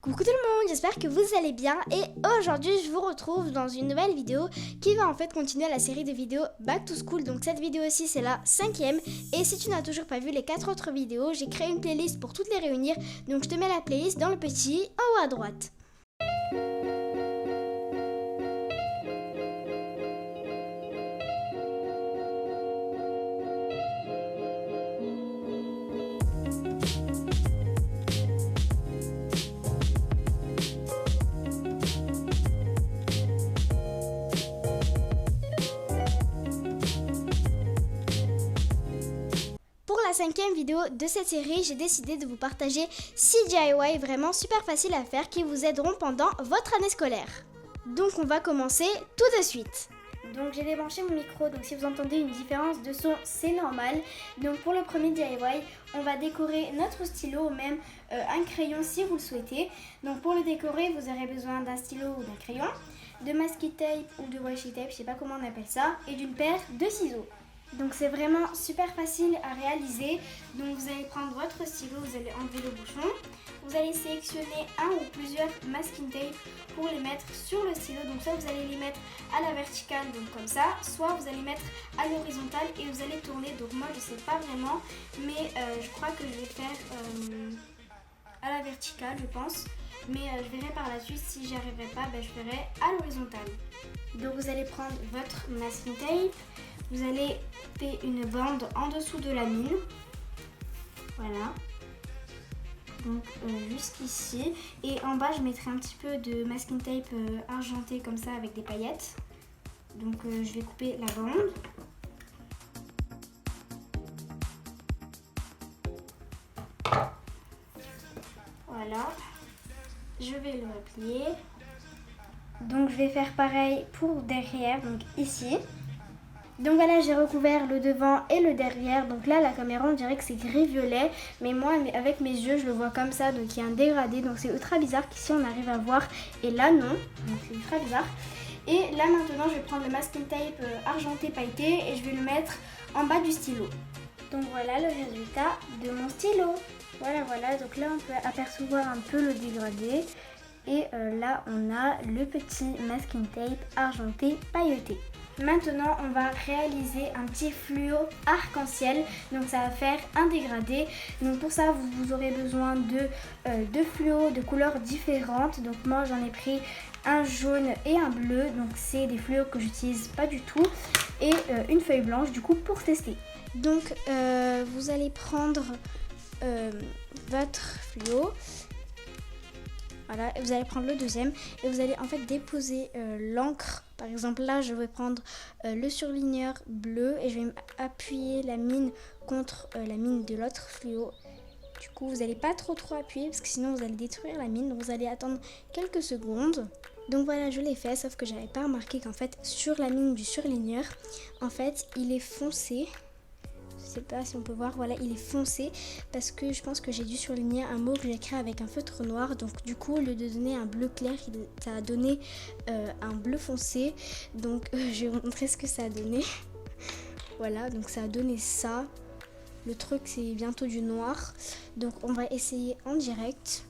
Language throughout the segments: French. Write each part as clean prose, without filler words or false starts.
Coucou tout le monde, j'espère que vous allez bien et aujourd'hui je vous retrouve dans une nouvelle vidéo qui va en fait continuer la série de vidéos Back to School. Donc cette vidéo-ci c'est la 5e et si tu n'as toujours pas vu les 4 autres vidéos, j'ai créé une playlist pour toutes les réunir. Donc je te mets la playlist dans le petit en haut à droite. Pour la 5e vidéo de cette série, j'ai décidé de vous partager 6 DIY vraiment super faciles à faire qui vous aideront pendant votre année scolaire. Donc on va commencer tout de suite. Donc j'ai débranché mon micro, donc si vous entendez une différence de son, c'est normal. Donc pour le premier DIY, on va décorer notre stylo ou même un crayon si vous le souhaitez. Donc pour le décorer, vous aurez besoin d'un stylo ou d'un crayon, de masking tape ou de washi tape, je sais pas comment on appelle ça, et d'une paire de ciseaux. Donc c'est vraiment super facile à réaliser. Donc vous allez prendre votre stylo, vous allez enlever le bouchon. Vous allez sélectionner un ou plusieurs masking tape pour les mettre sur le stylo. Donc soit vous allez les mettre à la verticale, donc comme ça, soit vous allez mettre à l'horizontale et vous allez tourner. Donc moi je sais pas vraiment, mais je crois que je vais faire à la verticale je pense. Mais je verrai par la suite, si j'y arriverai pas, je ferai à l'horizontale. Donc vous allez prendre votre masking tape. Vous allez couper une bande en dessous de la mine. Voilà. Donc jusqu'ici. Et en bas, je mettrai un petit peu de masking tape argenté comme ça avec des paillettes. Donc je vais couper la bande. Voilà. Je vais le replier. Donc je vais faire pareil pour derrière, donc ici. Donc voilà, j'ai recouvert le devant et le derrière. Donc là, la caméra, on dirait que c'est gris-violet. Mais moi, avec mes yeux, je le vois comme ça. Donc il y a un dégradé. Donc c'est ultra bizarre qu'ici, on arrive à voir. Et là, non. Donc c'est ultra bizarre. Et là, maintenant, je vais prendre le masking tape argenté pailleté. Et je vais le mettre en bas du stylo. Donc voilà le résultat de mon stylo. Voilà. Donc là, on peut apercevoir un peu le dégradé. Et là, on a le petit masking tape argenté pailleté. Maintenant, on va réaliser un petit fluo arc-en-ciel. Donc, ça va faire un dégradé. Donc, pour ça, vous aurez besoin de deux fluos de couleurs différentes. Donc, moi, j'en ai pris un jaune et un bleu. Donc, c'est des fluos que j'utilise pas du tout. Et une feuille blanche, du coup, pour tester. Donc, vous allez prendre votre fluo. Voilà, vous allez prendre le deuxième et vous allez en fait déposer l'encre. Par exemple, là, je vais prendre le surligneur bleu et je vais appuyer la mine contre la mine de l'autre fluo. Du coup, vous n'allez pas trop appuyer parce que sinon vous allez détruire la mine. Donc, vous allez attendre quelques secondes. Donc voilà, je l'ai fait, sauf que j'avais pas remarqué qu'en fait, sur la mine du surligneur, en fait, il est foncé. Je sais pas si on peut voir, voilà, il est foncé parce que je pense que j'ai dû surligner un mot que j'ai écrit avec un feutre noir. Donc du coup, au lieu de donner un bleu clair, ça a donné un bleu foncé. Donc je vais vous montrer ce que ça a donné. Voilà, donc ça a donné ça. Le truc, c'est bientôt du noir. Donc on va essayer en direct.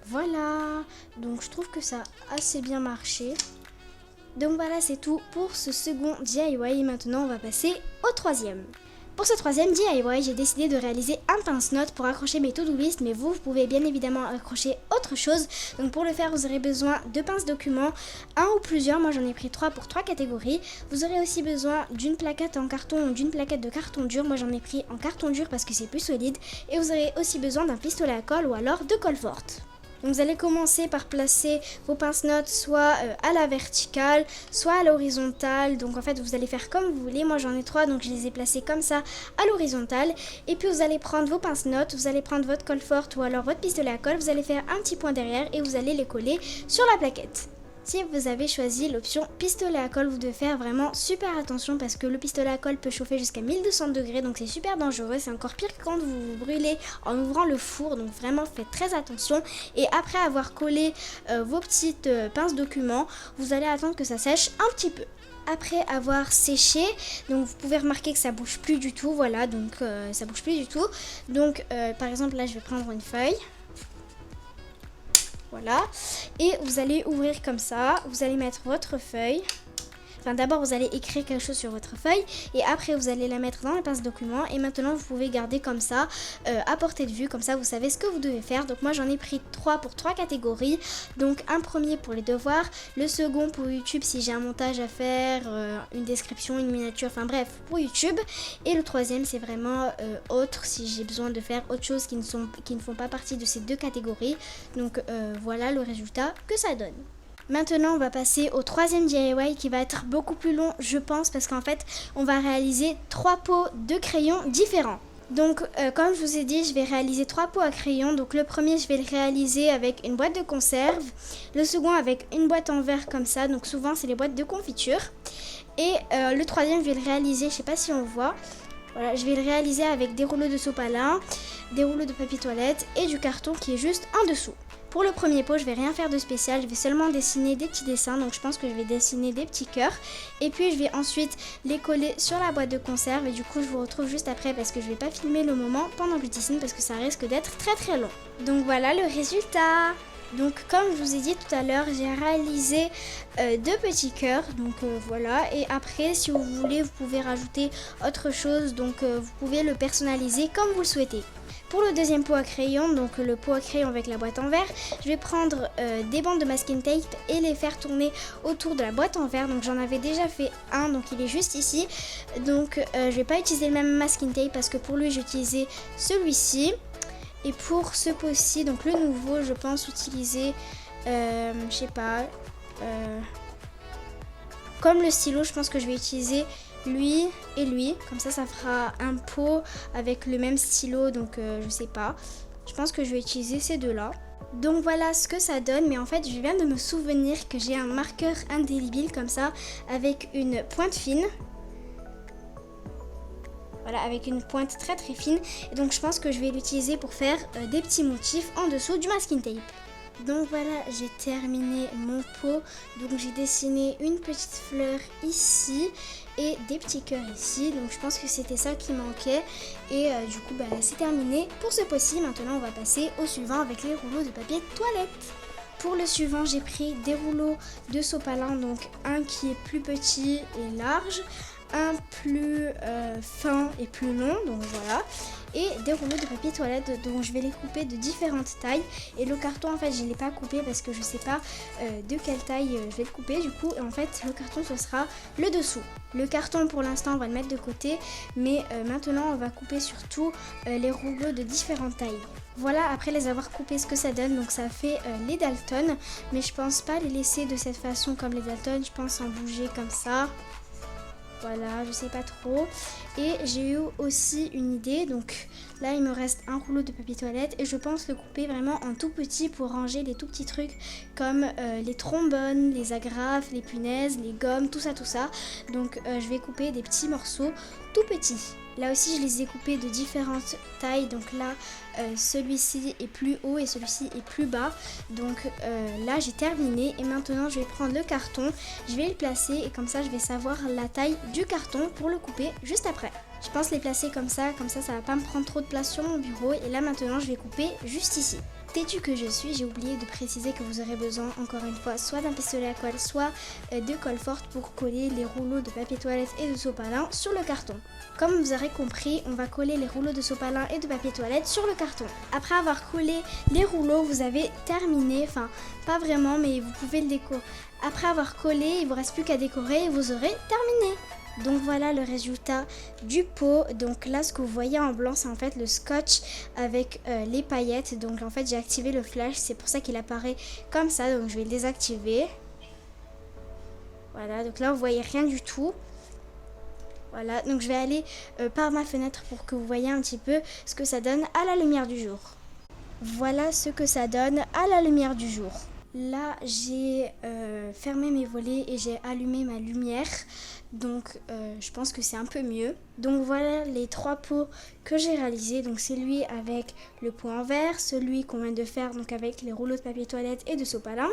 Voilà, donc je trouve que ça a assez bien marché. Donc voilà, c'est tout pour ce second DIY. Maintenant, on va passer au troisième. Pour ce troisième DIY, j'ai décidé de réaliser un pince-notes pour accrocher mes to-do list, mais vous pouvez bien évidemment accrocher autre chose. Donc pour le faire, vous aurez besoin de pinces documents, un ou plusieurs. Moi, j'en ai pris 3 pour 3 catégories. Vous aurez aussi besoin d'une plaquette en carton ou d'une plaquette de carton dur. Moi, j'en ai pris en carton dur parce que c'est plus solide. Et vous aurez aussi besoin d'un pistolet à colle ou alors de colle forte. Donc vous allez commencer par placer vos pince-notes soit à la verticale, soit à l'horizontale. Donc en fait, vous allez faire comme vous voulez. Moi, j'en ai 3, donc je les ai placés comme ça à l'horizontale. Et puis vous allez prendre vos pince-notes, vous allez prendre votre colle forte ou alors votre pistolet à colle. Vous allez faire un petit point derrière et vous allez les coller sur la plaquette. Si vous avez choisi l'option pistolet à colle, vous devez faire vraiment super attention parce que le pistolet à colle peut chauffer jusqu'à 1200 degrés, donc c'est super dangereux. C'est encore pire que quand vous vous brûlez en ouvrant le four, donc vraiment faites très attention. Et après avoir collé vos petites pinces documents, vous allez attendre que ça sèche un petit peu. après avoir séché, donc vous pouvez remarquer que ça bouge plus du tout, voilà, donc ça bouge plus du tout. Donc par exemple là je vais prendre une feuille, voilà, et vous allez ouvrir comme ça, vous allez mettre votre feuille. Enfin, d'abord, vous allez écrire quelque chose sur votre feuille et après, vous allez la mettre dans le pince-document. Et maintenant, vous pouvez garder comme ça, à portée de vue. Comme ça, vous savez ce que vous devez faire. Donc, moi, j'en ai pris 3 pour 3 catégories. Donc, un premier pour les devoirs, le second pour YouTube si j'ai un montage à faire, une description, une miniature, enfin bref, pour YouTube. Et le troisième, c'est vraiment autre si j'ai besoin de faire autre chose qui ne font pas partie de ces 2 catégories. Donc, voilà le résultat que ça donne. Maintenant, on va passer au troisième DIY qui va être beaucoup plus long, je pense, parce qu'en fait, on va réaliser 3 pots de crayons différents. Donc, comme je vous ai dit, je vais réaliser 3 pots à crayons. Donc, le premier, je vais le réaliser avec une boîte de conserve. Le second, avec une boîte en verre comme ça. Donc, souvent, c'est les boîtes de confiture. Et le troisième, je vais le réaliser, je ne sais pas si on voit. Voilà, je vais le réaliser avec des rouleaux de sopalin, des rouleaux de papier toilette et du carton qui est juste en dessous. Pour le premier pot, je vais rien faire de spécial, je vais seulement dessiner des petits dessins, donc je pense que je vais dessiner des petits cœurs. Et puis je vais ensuite les coller sur la boîte de conserve et du coup je vous retrouve juste après parce que je vais pas filmer le moment pendant que je dessine parce que ça risque d'être très très long. Donc voilà le résultat. Donc comme je vous ai dit tout à l'heure, j'ai réalisé 2 petits cœurs, donc voilà. Et après, si vous voulez, vous pouvez rajouter autre chose, donc vous pouvez le personnaliser comme vous le souhaitez. Pour le deuxième pot à crayon, donc le pot à crayon avec la boîte en verre, je vais prendre des bandes de masking tape et les faire tourner autour de la boîte en verre. Donc j'en avais déjà fait un, donc il est juste ici. Donc je vais pas utiliser le même masking tape parce que pour lui j'ai utilisé celui-ci. Et pour ce pot-ci, donc le nouveau, je pense utiliser, je sais pas, comme le stylo, je pense que je vais utiliser lui et lui. Comme ça fera un pot avec le même stylo, donc je sais pas. Je pense que je vais utiliser ces deux-là. Donc voilà ce que ça donne, mais en fait je viens de me souvenir que j'ai un marqueur indélébile comme ça, avec une pointe fine. Voilà, avec une pointe très très fine. Et donc je pense que je vais l'utiliser pour faire des petits motifs en dessous du masking tape. Donc voilà, j'ai terminé mon pot. Donc j'ai dessiné une petite fleur ici et des petits cœurs ici. Donc je pense que c'était ça qui manquait. Et du coup, c'est terminé pour ce pot-ci. Maintenant, on va passer au suivant avec les rouleaux de papier toilette. Pour le suivant, j'ai pris des rouleaux de sopalin. Donc un qui est plus petit et large, un plus fin et plus long, donc voilà, et des rouleaux de papier toilette dont je vais les couper de différentes tailles. Et le carton, en fait, je ne l'ai pas coupé parce que je sais pas de quelle taille je vais le couper du coup. Et en fait, le carton, ce sera le dessous. Le carton, pour l'instant, on va le mettre de côté, mais maintenant, on va couper surtout les rouleaux de différentes tailles. Voilà, après les avoir coupés, ce que ça donne. Donc ça fait les Dalton, mais je pense pas les laisser de cette façon comme les Dalton, je pense en bouger comme ça. Voilà, je sais pas trop. Et j'ai eu aussi une idée. Donc là, il me reste un rouleau de papier toilette et je pense le couper vraiment en tout petit pour ranger les tout petits trucs comme les trombones, les agrafes, les punaises, les gommes, tout ça, tout ça. Donc je vais couper des petits morceaux tout petits. Là aussi, je les ai coupés de différentes tailles. Donc là, celui-ci est plus haut et celui-ci est plus bas. Donc là, j'ai terminé. Et maintenant, je vais prendre le carton. Je vais le placer et comme ça, je vais savoir la taille du carton pour le couper juste après. Je pense les placer comme ça va pas me prendre trop de place sur mon bureau. Et là, maintenant, je vais couper juste ici. Têtue que je suis, j'ai oublié de préciser que vous aurez besoin, encore une fois, soit d'un pistolet à colle, soit de colle forte pour coller les rouleaux de papier toilette et de sopalin sur le carton. Comme vous aurez compris, on va coller les rouleaux de sopalin et de papier toilette sur le carton. Après avoir collé les rouleaux, vous avez terminé, enfin pas vraiment, mais vous pouvez le décorer. Après avoir collé, il ne vous reste plus qu'à décorer et vous aurez terminé. Donc voilà le résultat du pot. Donc là, ce que vous voyez en blanc, c'est en fait le scotch avec les paillettes. Donc en fait, j'ai activé le flash, c'est pour ça qu'il apparaît comme ça. Donc je vais le désactiver. Voilà, donc là, vous voyez rien du tout. Voilà, donc je vais aller par ma fenêtre pour que vous voyez un petit peu ce que ça donne à la lumière du jour. Voilà ce que ça donne à la lumière du jour. Là, j'ai fermé mes volets et j'ai allumé ma lumière. Donc, je pense que c'est un peu mieux. Donc, voilà les 3 pots que j'ai réalisés. Donc, c'est celui avec le pot en verre, celui qu'on vient de faire donc avec les rouleaux de papier toilette et de sopalin,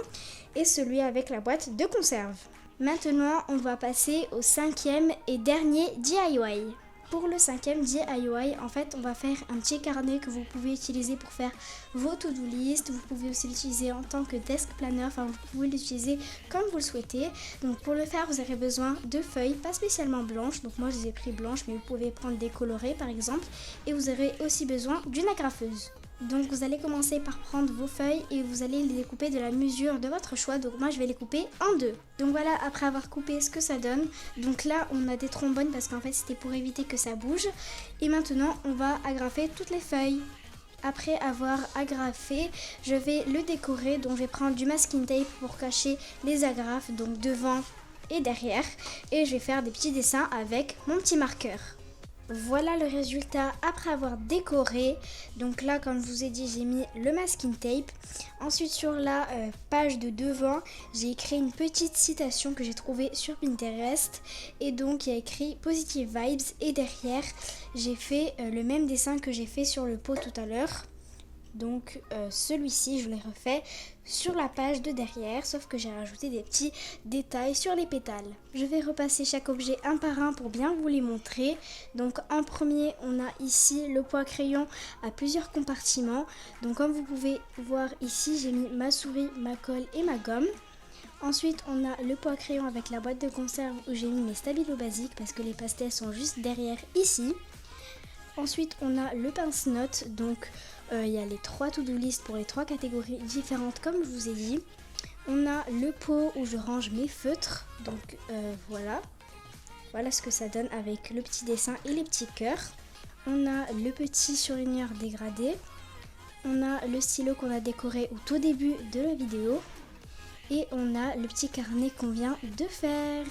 et celui avec la boîte de conserve. Maintenant, on va passer au 5e et dernier DIY. Pour le 5e DIY, en fait, on va faire un petit carnet que vous pouvez utiliser pour faire vos to-do list. Vous pouvez aussi l'utiliser en tant que desk planner, enfin vous pouvez l'utiliser comme vous le souhaitez. Donc pour le faire, vous aurez besoin de feuilles, pas spécialement blanches. Donc moi, je les ai pris blanches, mais vous pouvez prendre des colorées par exemple. Et vous aurez aussi besoin d'une agrafeuse. Donc vous allez commencer par prendre vos feuilles et vous allez les découper de la mesure de votre choix. Donc moi je vais les couper en 2. Donc voilà, après avoir coupé ce que ça donne. Donc là on a des trombones parce qu'en fait c'était pour éviter que ça bouge. Et maintenant on va agrafer toutes les feuilles. Après avoir agrafé, je vais le décorer. Donc je vais prendre du masking tape pour cacher les agrafes, donc devant et derrière. Et je vais faire des petits dessins avec mon petit marqueur. Voilà le résultat après avoir décoré. Donc là, comme je vous ai dit, j'ai mis le masking tape. Ensuite, sur la page de devant, j'ai écrit une petite citation que j'ai trouvée sur Pinterest. Et donc, il y a écrit Positive Vibes. Et derrière, j'ai fait le même dessin que j'ai fait sur le pot tout à l'heure. Donc celui-ci, je l'ai refait sur la page de derrière, sauf que j'ai rajouté des petits détails sur les pétales. Je vais repasser chaque objet un par un pour bien vous les montrer. Donc en premier, on a ici le pot à crayon à plusieurs compartiments. Donc comme vous pouvez voir ici, j'ai mis ma souris, ma colle et ma gomme. Ensuite, on a le pot à crayon avec la boîte de conserve où j'ai mis mes stabilos basiques parce que les pastels sont juste derrière ici. Ensuite, on a le pince-notes, donc il y a les 3 to-do list pour les 3 catégories différentes comme je vous ai dit. On a le pot où je range mes feutres, donc voilà. Voilà ce que ça donne avec le petit dessin et les petits cœurs. On a le petit surligneur dégradé. On a le stylo qu'on a décoré au tout début de la vidéo. Et on a le petit carnet qu'on vient de faire.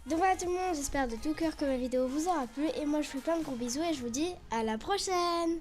Donc voilà tout le monde, j'espère de tout cœur que ma vidéo vous aura plu et moi je vous fais plein de gros bisous et je vous dis à la prochaine.